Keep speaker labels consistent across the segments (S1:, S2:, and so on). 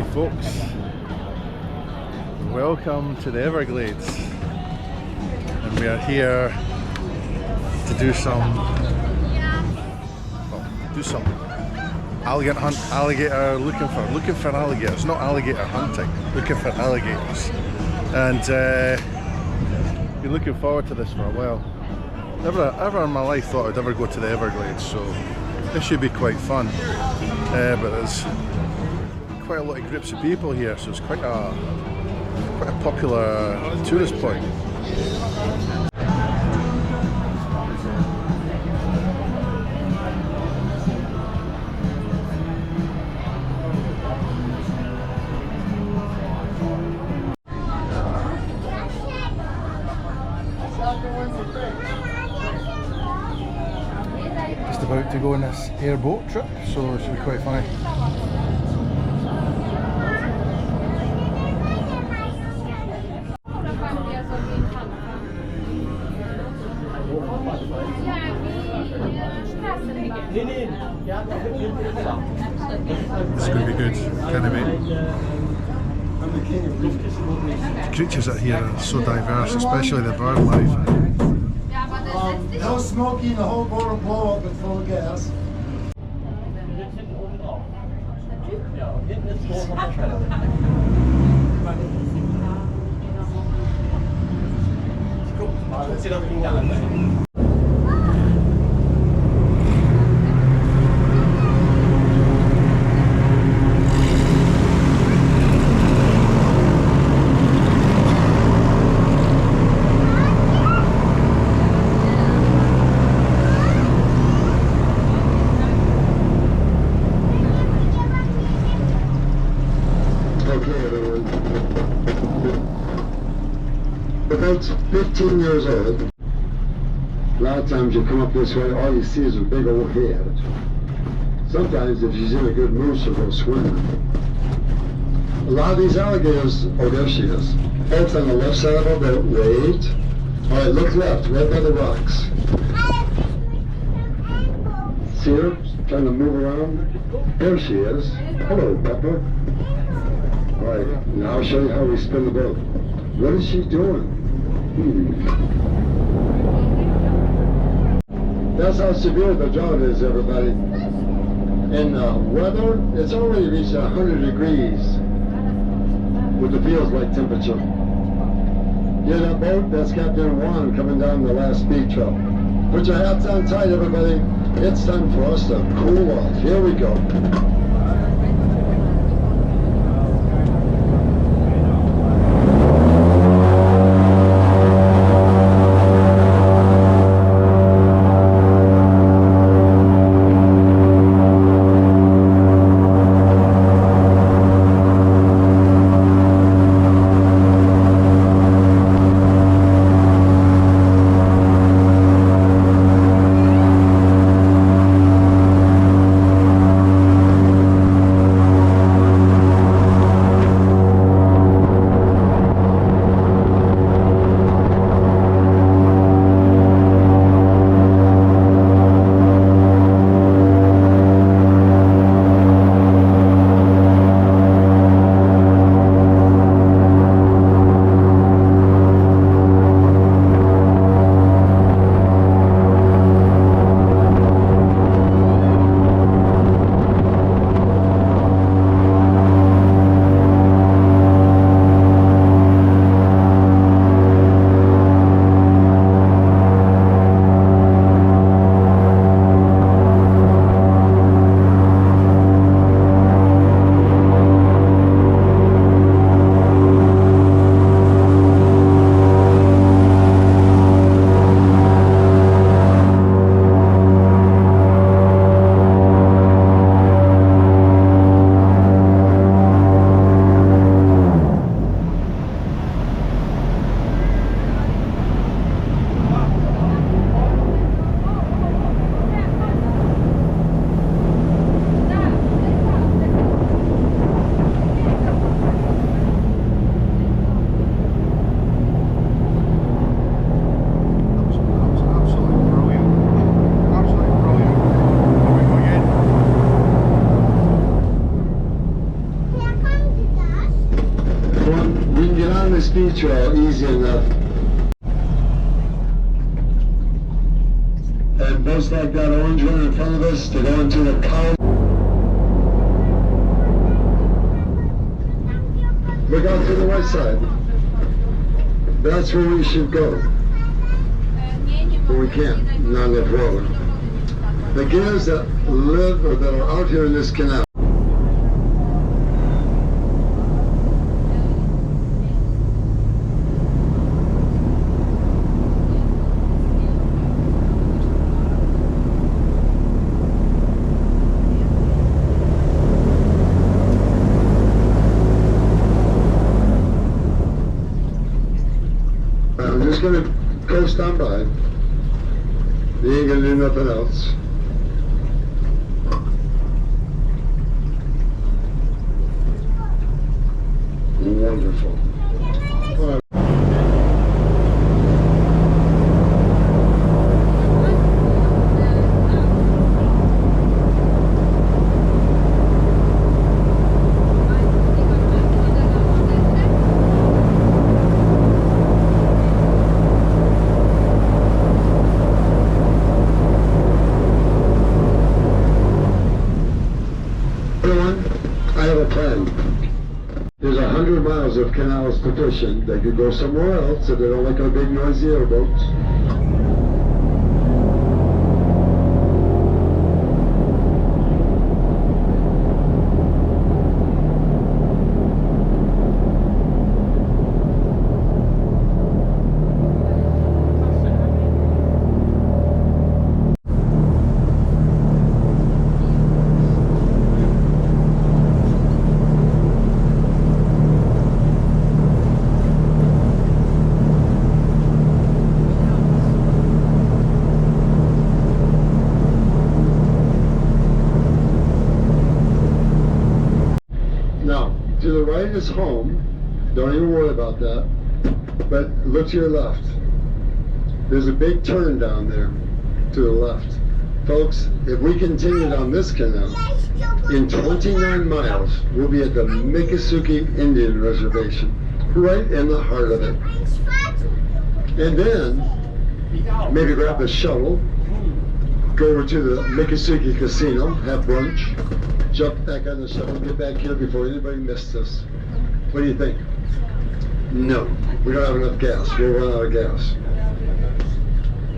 S1: Hey folks, welcome to the Everglades, and we are here to do some alligator looking for alligators, not alligator hunting, looking for alligators, and been looking forward to this for a while. Never in my life thought I'd ever go to the Everglades, so this should be quite fun. But there's quite a lot of groups of people here, so it's quite a popular tourist point. Just about to go on this airboat trip, so it should be quite funny. It's going to be good, can't it be? The creatures out here are so diverse, especially the bird life.
S2: No smoking, the whole boat will blow up with full of gas.
S3: The boat's 15 years old. A lot of times you come up this way, all you see is a big old head. Sometimes if she's in a good mood, she'll go swimming. A lot of these alligators, oh there she is. Both on the left side of the boat, wait. All right, look left, right by the rocks. See her? Trying to move around? There she is. Hello, Pepper. All right, now I'll show you how we spin the boat. What is she doing? That's how severe the drought is, everybody. In weather, it's already reached 100 degrees with the feels-like temperature. Yeah, that boat, that's Captain Juan coming down the last speed trail. Put your hats on tight, everybody. It's time for us to cool off. Here we go. We can get on the speed trail easy enough. And most like that orange one in front of us to go into the cow. Look out to the west side. That's where we should go. But we can't, not in that water. The gators that live or that are out here in this canal. I'm just going to coast on by. You ain't going to do nothing else. Wonderful. All right. Everyone, I have a plan. There's 100 miles of canals to fish in. They could go somewhere else if they don't like our big noisy airboats. Now, to the right is home. Don't even worry about that. But look to your left. There's a big turn down there to the left. Folks, if we continue down this canal, in 29 miles, we'll be at the Miccosukee Indian Reservation, right in the heart of it. And then, maybe grab the shuttle, go over to the Miccosukee Casino, have brunch, jump back on the shuttle, get back here before anybody missed us. What do you think? No, we don't have enough gas. We'll run out of gas.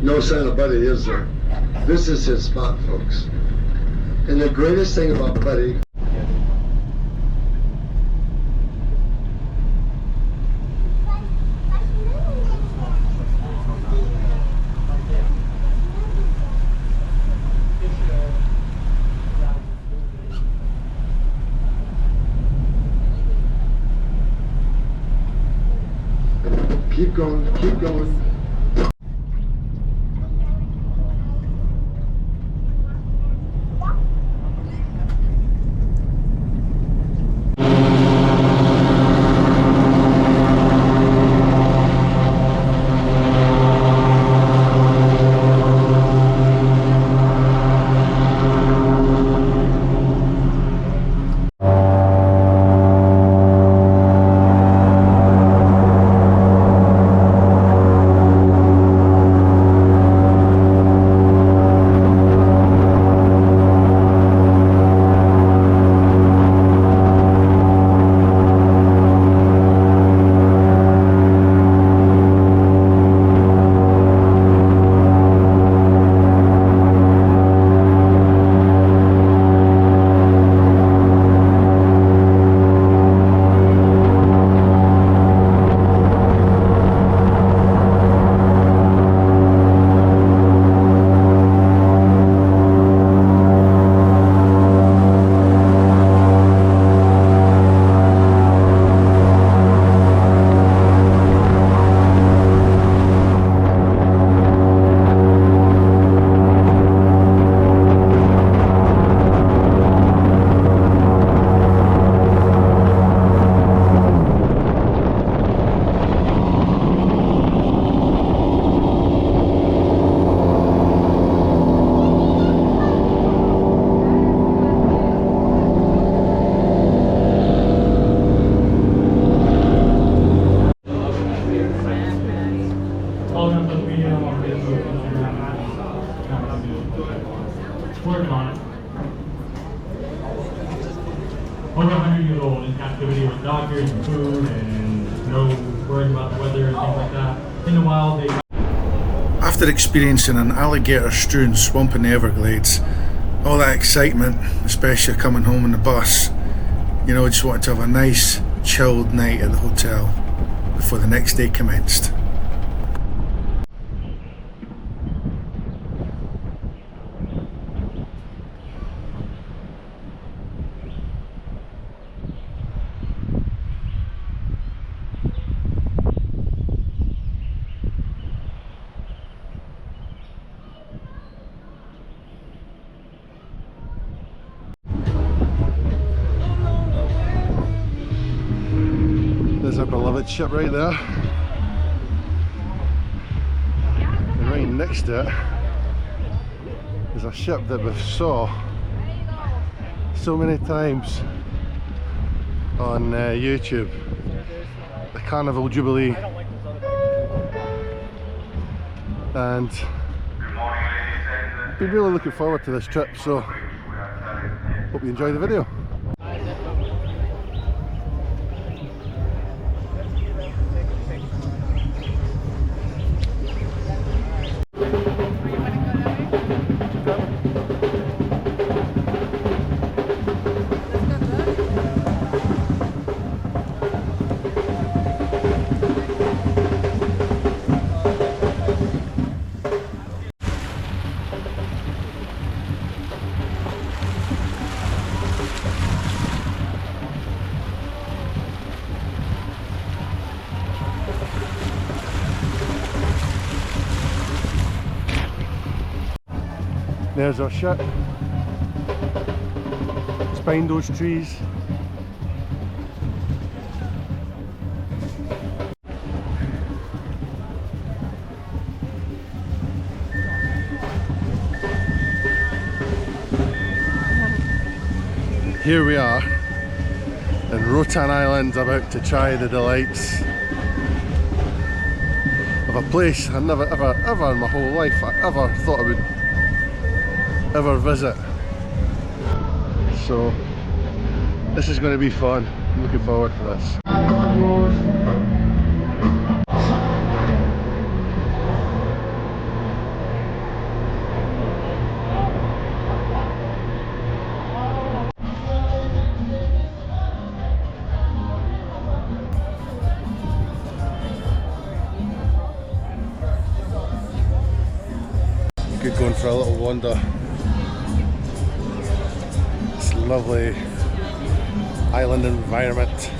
S3: No sign of Buddy, is there? This is his spot, folks. And the greatest thing about Buddy, keep going, keep going.
S4: Working on it. Over 100 years old in captivity with doctors and food and no worrying about the weather and things like that. In the wild, they...
S1: After experiencing an alligator-strewn swamp in the Everglades, all that excitement, especially coming home on the bus, you know, I just wanted to have a nice, chilled night at the hotel before the next day commenced. There's our beloved ship right there, and right next to it is a ship that we've saw so many times on YouTube, the Carnival Jubilee, and been really looking forward to this trip, so hope you enjoy the video. There's our ship. It's behind those trees. Here we are in Roatan Island, about to try the delights of a place I never ever in my whole life I ever thought I would ever visit. So this is going to be fun. I'm looking forward to this. Good going for a little wander. Lovely island environment.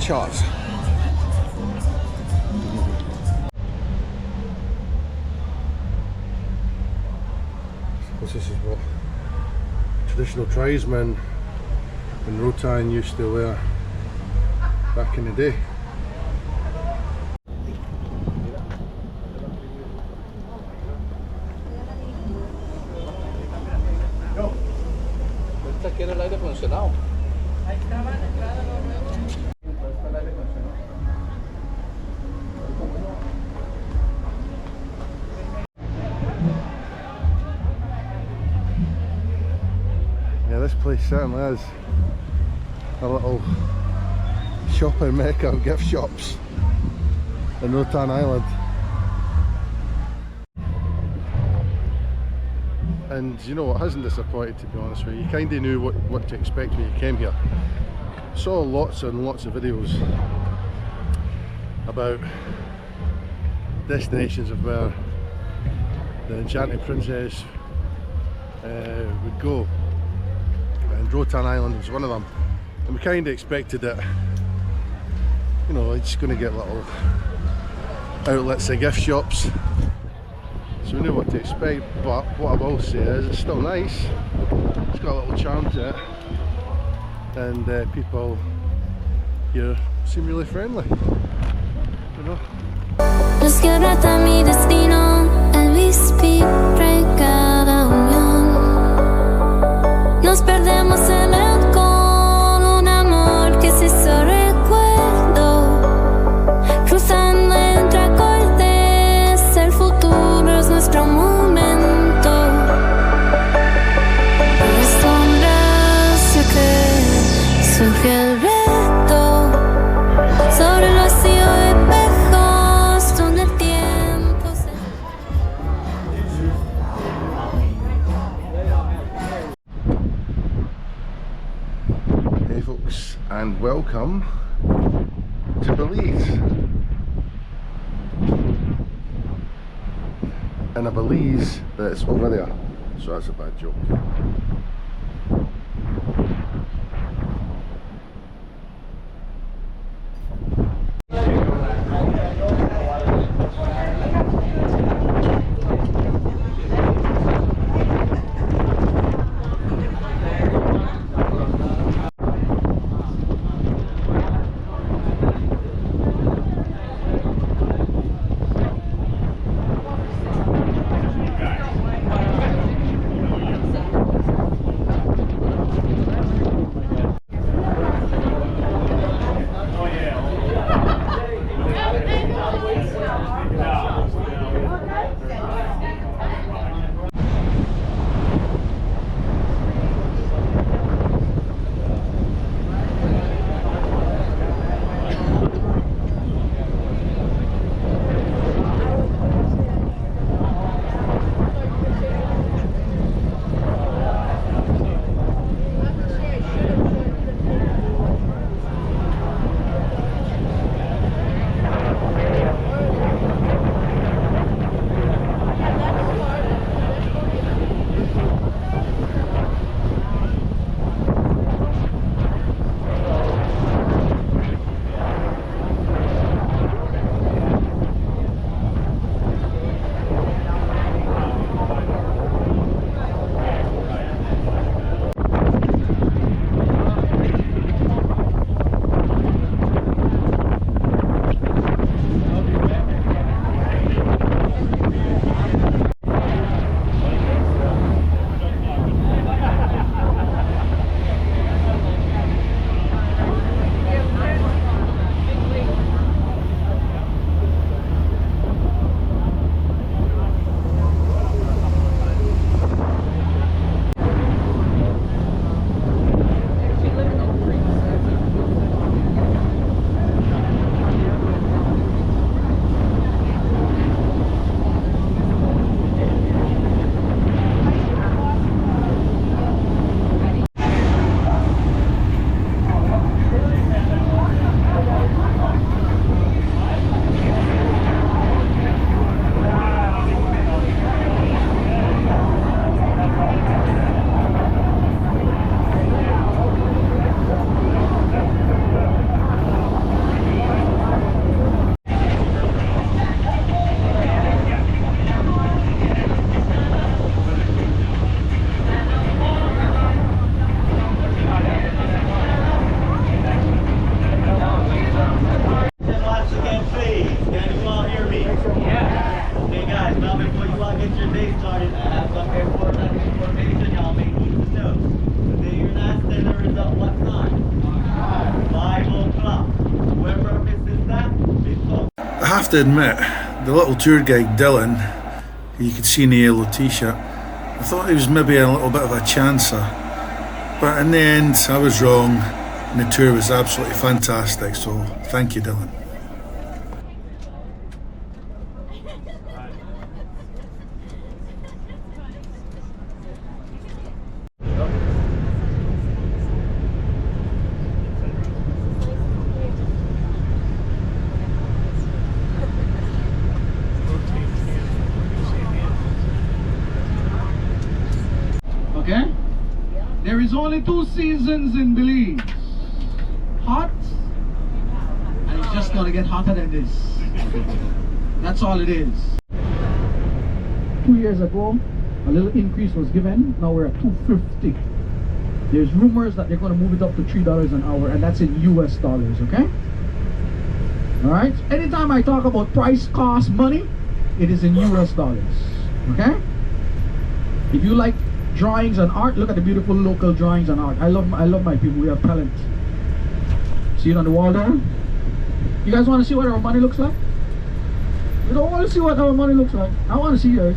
S1: Charts. This is what traditional tribesmen in Roatan used to wear back in the day.
S5: ¿Quiere el aire acondicionado?
S6: Ahí estaba la entrada luego.
S5: Está el aire acondicionado.
S1: Yeah, this place certainly is a little shopping mecca of gift shops in Roatan Island. And you know what hasn't disappointed, to be honest with you. You kind of knew what to expect when you came here. Saw lots and lots of videos about destinations of where the Enchanted Princess would go, and Roatan Island was one of them. And we kind of expected that, you know, it's going to get little outlets of gift shops. So we knew what to expect, but what I will say is it's still nice. It's got a little charm to it, and people here seem really friendly, you know.
S7: Los que abratan mi destino, el víspera en cada unión. Nos perdemos en el con un amor que se hizo recuerdo, cruzando entre acordes, el futuro es nuestro momento.
S1: welcome to Belize. And a Belize that's over there. So that's a bad joke. I have to admit, the little tour guide Dylan, who you could see in the yellow t-shirt, I thought he was maybe a little bit of a chancer, but in the end I was wrong and the tour was absolutely fantastic, so thank you, Dylan.
S8: Okay? There is only 2 seasons in Belize. Hot, and it's just gonna get hotter than this. That's all it is. 2 years ago, a little increase was given. Now we're at $2.50. There's rumors that they're gonna move it up to $3 an hour, and that's in US dollars, okay? Alright? Anytime I talk about price, cost, money, it is in US dollars. Okay? If you like drawings and art, look at the beautiful local drawings and art. I love my people. We have talent. See it on the wall there? You guys want to see what our money looks like? You don't want to see what our money looks like. I want to see yours.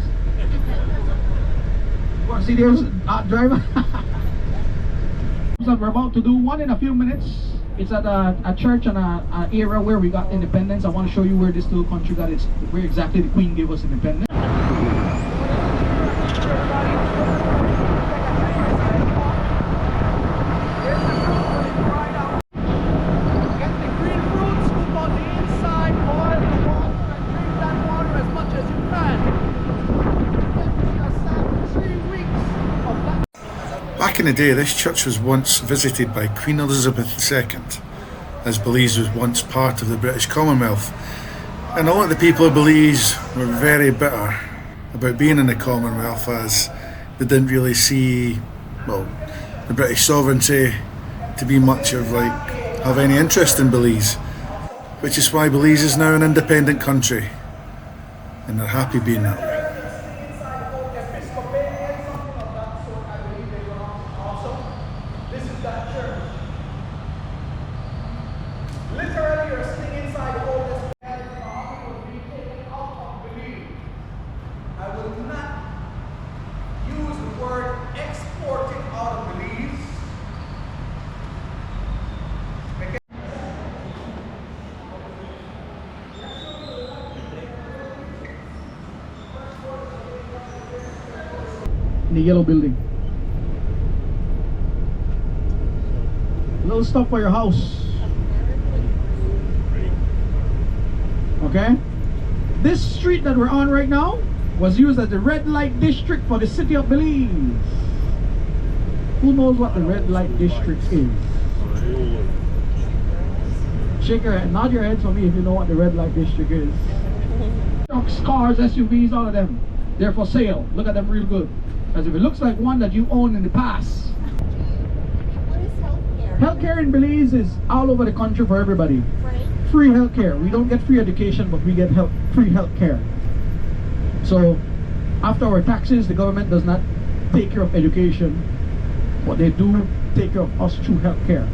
S8: You want to see theirs, art driver? So we're about to do one in a few minutes. It's at a church and an era where we got independence. I want to show you where this little country got its, where exactly the Queen gave us independence.
S1: Back in the day, this church was once visited by Queen Elizabeth II, as Belize was once part of the British Commonwealth. And a lot of the people of Belize were very bitter about being in the Commonwealth, as they didn't really see, well, the British sovereignty to be much of have any interest in Belize, which is why Belize is now an independent country, and they're happy being that way.
S8: The yellow building. Little stuff for your house. Okay? This street that we're on right now was used as the red light district for the city of Belize. Who knows what the red light district is? Shake your head, nod your head for me if you know what the red light district is. Trucks, cars, SUVs, all of them. They're for sale. Look at them real good. As if it looks like one that you owned in the past.
S9: What is healthcare?
S8: Healthcare in Belize is all over the country for everybody. Free healthcare. We don't get free education, but we get free healthcare. So, after our taxes, the government does not take care of education, but they do take care of us through healthcare.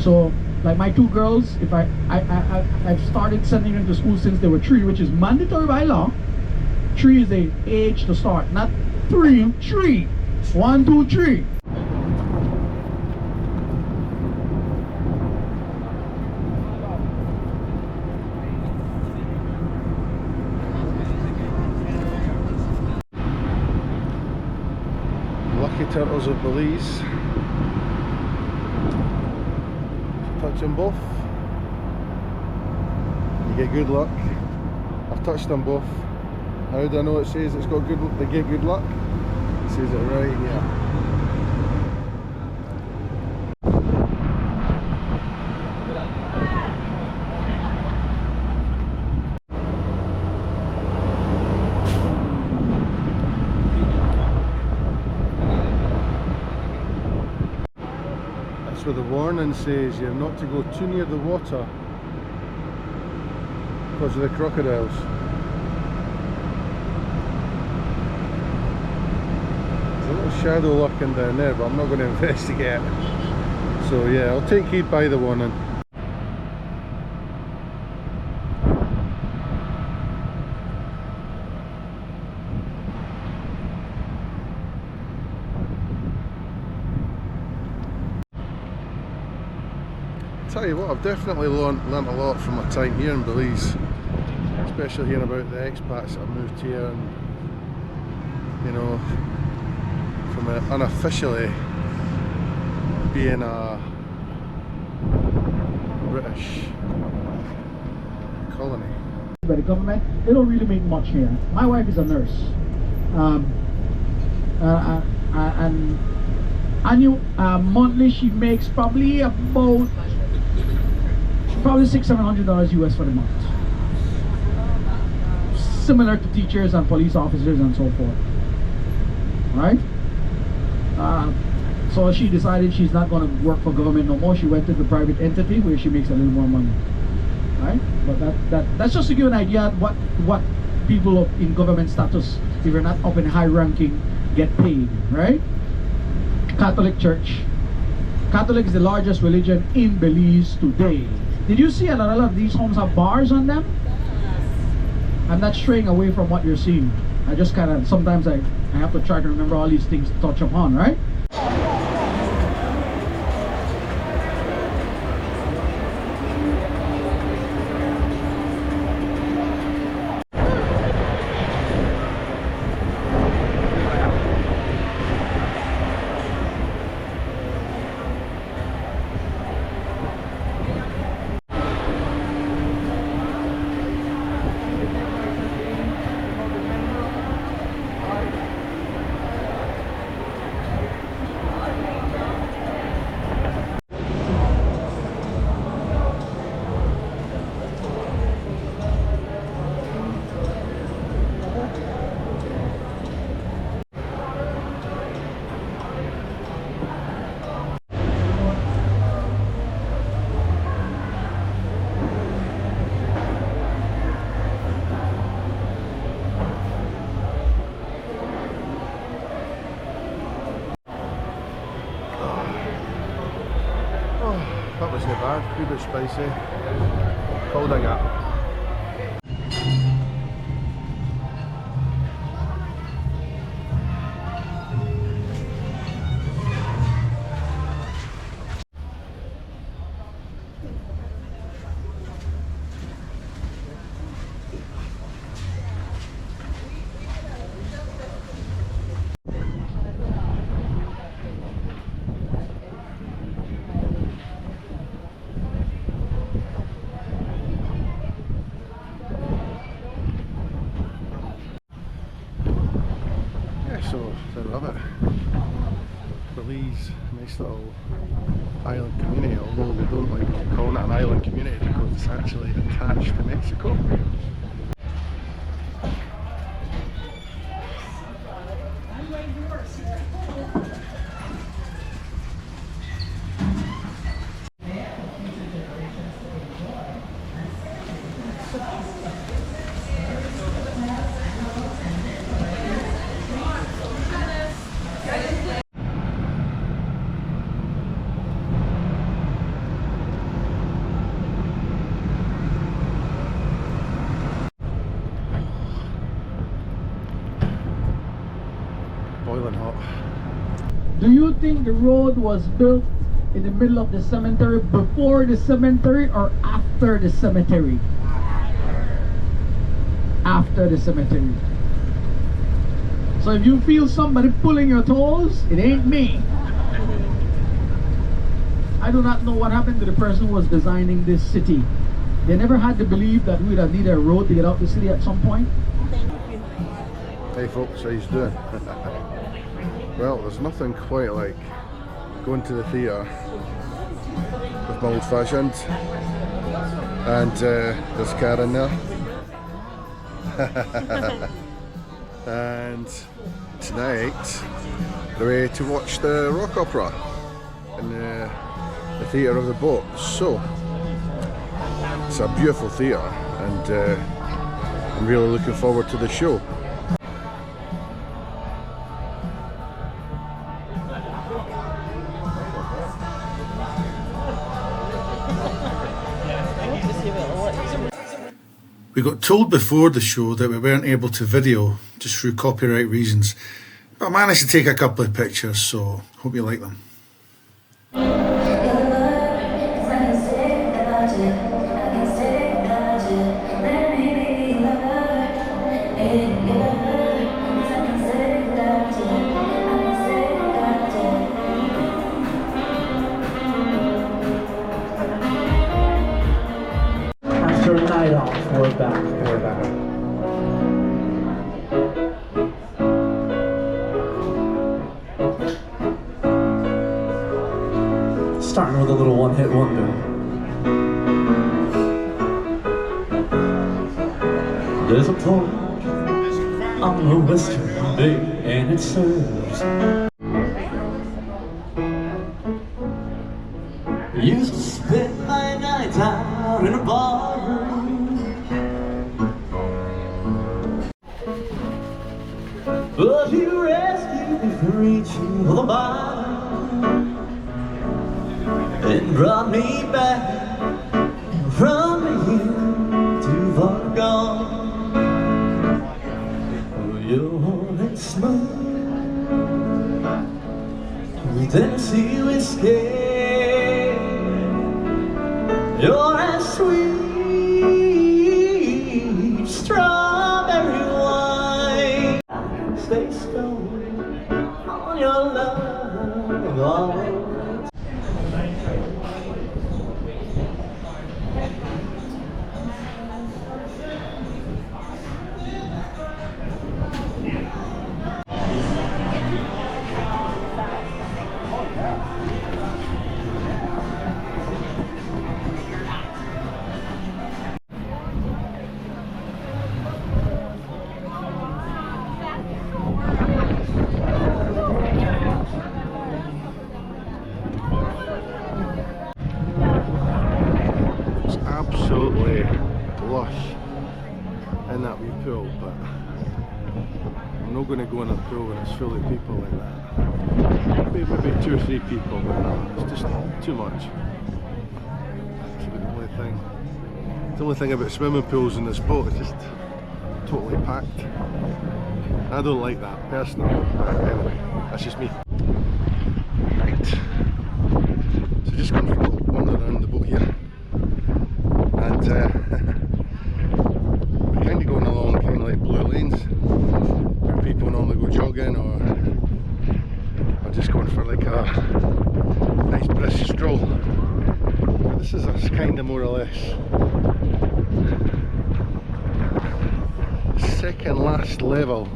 S8: So, like my two girls, if I've started sending them to school since they were 3, which is mandatory by law. 3 is the age to start, not 3. 1, 2, 3.
S1: Lucky turtles of Belize. Touch them both, you get good luck. I've touched them both. How do I know it says it's got they get good luck? It says it right here. That's where the warning says you're not to go too near the water because of the crocodiles. A little shadow lurking down there, but I'm not going to investigate. So yeah, I'll take heed by the warning. Tell you what, I've definitely learnt a lot from my time here in Belize, especially hearing about the expats that have moved here, and you know, from unofficially being a British colony.
S8: By the government, they don't really make much here. My wife is a nurse, and monthly she makes probably about $600-700 US for the month. Similar to teachers and police officers and so forth. Right? So she decided she's not going to work for government no more. She went to the private entity where she makes a little more money. Right? But that's just to give an idea what people in government status, if you're not up in high ranking, get paid. Right? Catholic Church. Catholic is the largest religion in Belize today. Did you see a lot of these homes have bars on them? I'm not straying away from what you're seeing. I just kind of, sometimes I have to try to remember all these things to touch upon, right?
S1: Good bit spicy. Cold I got. So I love it. Belize, nice little island community, although they don't like calling it an island community because it's actually attached to Mexico. Boiling hot.
S8: Do you think the road was built in the middle of the cemetery, before the cemetery, or after the cemetery? After the cemetery. So if you feel somebody pulling your toes, it ain't me. I do not know what happened to the person who was designing this city. They never had to believe that we'd have needed a road to get out the city at some point.
S1: Hey folks, how you doing? Well, there's nothing quite like going to the theatre with my old fashioned, and there's Karen there. And tonight we're to watch the rock opera in the theatre of the boat. So it's a beautiful theatre, and I'm really looking forward to the show. We got told before the show that we weren't able to video just through copyright reasons, but I managed to take a couple of pictures, so hope you like them.
S8: After a night off, we're back. Starting with a little one-hit wonder. There's a port on the western bay, and it serves. Used to spend my nights out in a barroom, but you rescued me from reaching for the bottom and brought me back from here too far gone. You're as smooth as Tennessee whiskey. You're as sweet strawberry wine. Stay stoned on your love always.
S1: Absolutely lush in that wee pool, but I'm not going to go in a pool when it's full of people like that. Maybe 2 or 3 people, but no, it's just too much. thing. The only thing about swimming pools in this boat is just totally packed. I don't like that personally, but anyway, that's just me. Right, so just going for a little wander around the boat here, and we're kind of going along kind of like blue lanes where people normally go jogging, or just going for like a nice brisk stroll. But this is us kind of more or less second last level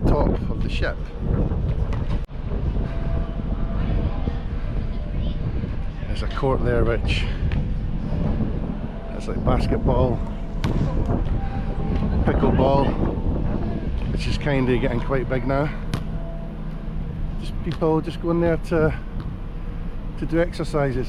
S1: top of the ship. There's a court there which has like basketball, pickleball, which is kind of getting quite big now. Just people just going there to do exercises.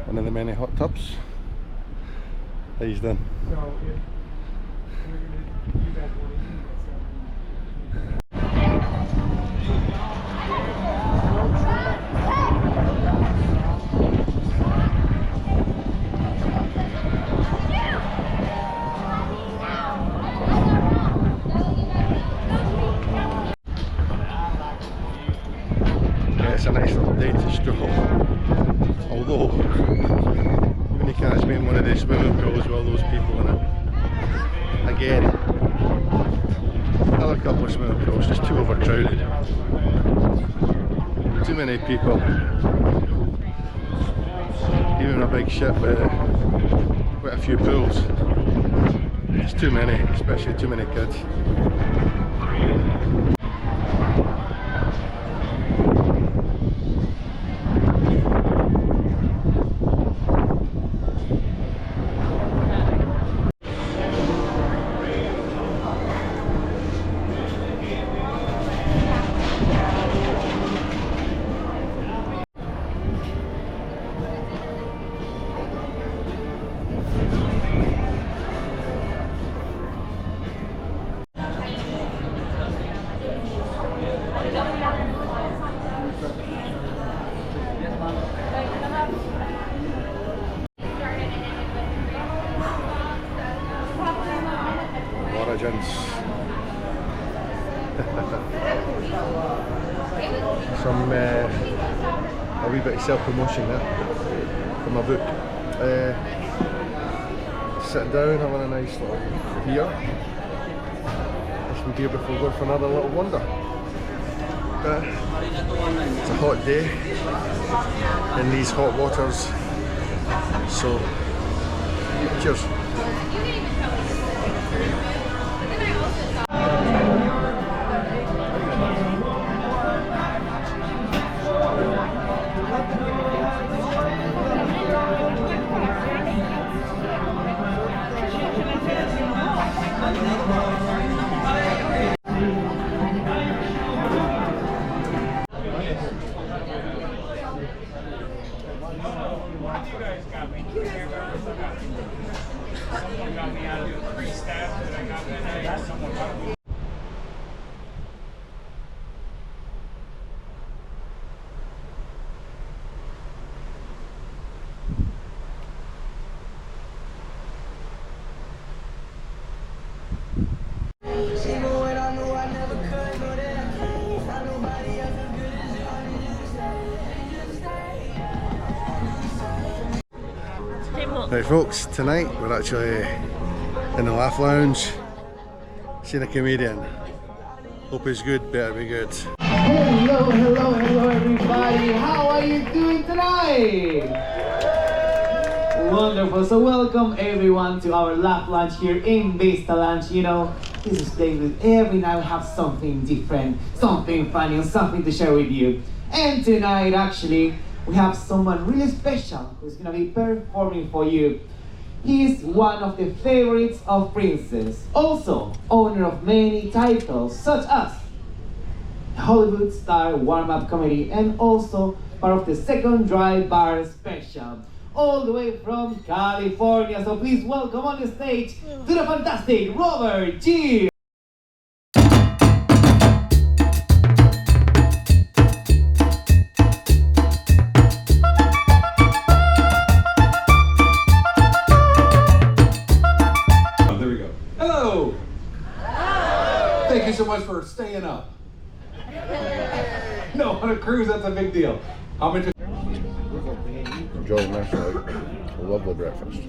S1: One of the many hot tubs. How you doing? It's a nice little day to stroll, although when you catch me in one of these swimming pools with all those people in it, again, another couple of swimming pools, just too overcrowded, too many people, even a big ship with quite a few pools, it's too many, especially too many kids. Some a wee bit of self-promotion there for my book. Sitting down, having a nice little beer. Have some beer before going for another little wander. It's a hot day in these hot waters, so cheers. Right folks, tonight we're actually in the Laugh Lounge, seeing a comedian. Hope he's good, better be good.
S8: Hello everybody, how are you doing tonight? Wonderful, so welcome everyone to our Laugh Lounge here in Vista Lounge. You know, this is David. Every night we have something different, something funny, and something to share with you. And tonight actually, we have someone really special who's gonna be performing for you. He is one of the favorites of Princess, also owner of many titles such as Hollywood Star Warm-Up Comedy and also part of the Second Dry Bar Special.
S10: all the way from California. So please welcome on the stage to the fantastic Robert G.
S11: There we go. Hello! Thank you so much for staying up. No, on a cruise, that's a big deal. How much?
S1: Enjoy the nice night. A lovely breakfast.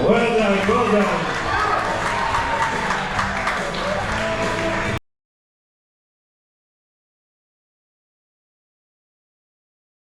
S4: Well done, well done.